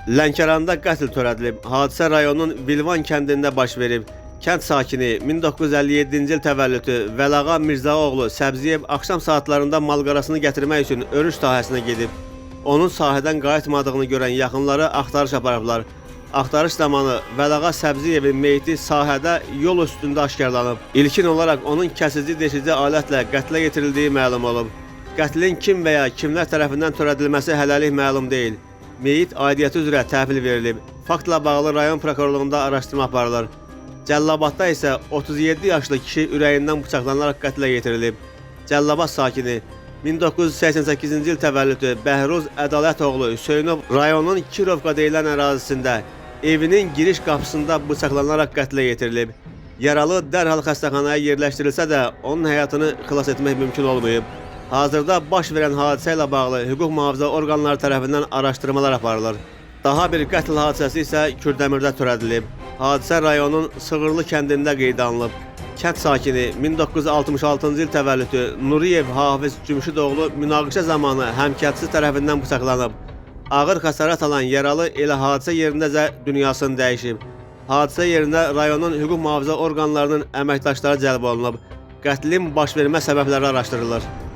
Lənkəranda qətl törədilib. Hadisə rayonun Vilvan kəndində baş verib. Kənd sakini 1957-ci il təvəllüdü Vəlağa Mirzaoğlu Səbziyev axşam saatlarında malqarasını gətirmək üçün örüş sahəsinə gedib. Onun sahədən qayıtmadığını görən yaxınları axtarış aparıblar. Axtarış zamanı Vəlağa Səbziyevin meyiti sahədə yol üstündə aşkarlanıb. İlkin olaraq onun kəsici-deşici alətlə qətlə yetirildiyi məlum olub. Qətlin kim və ya kimlər tərəfindən törədilməsi hələlik məlum deyil. Meyit aidiyyəti üzrə təhvil verilib. Faktla bağlı rayon prokurorluğunda araşdırma aparılır. Cəllabadda isə 37 yaşlı kişi ürəyindən bıçaqlanaraq qətlə yetirilib. Cəllabad sakini 1988-ci il təvəllüdü Bəhruz Ədalətoğlu Hüseynov rayonun Kirovka deyilən ərazisində evinin giriş qapısında bıçaqlanaraq qətlə yetirilib. Yaralı dərhal xəstəxanaya yerləşdirilsə də onun həyatını xilas etmək mümkün olmayıb. Hazırda baş verən hadisə ilə bağlı hüquq mühafizə orqanları tərəfindən araşdırmalar aparılır. Daha bir qətl hadisəsi isə Kürdəmirdə törədilib. Hadisə rayonun Sığırlı kəndində qeydə alınıb. Kənd sakini 1966-cı il təvəllüdü Nuriyev Hafiz Cümşüdoğlu münaqişə zamanı həmkəndisi tərəfindən bıçaqlanıb. Ağır xəsarət alan yaralı elə hadisə yerindəcə dünyasını dəyişib. Hadisə yerində rayonun hüquq mühafizə orqanlarının əməkdaşları cəlb olunub. Qətlin baş vermə səbəbləri araşdırılır.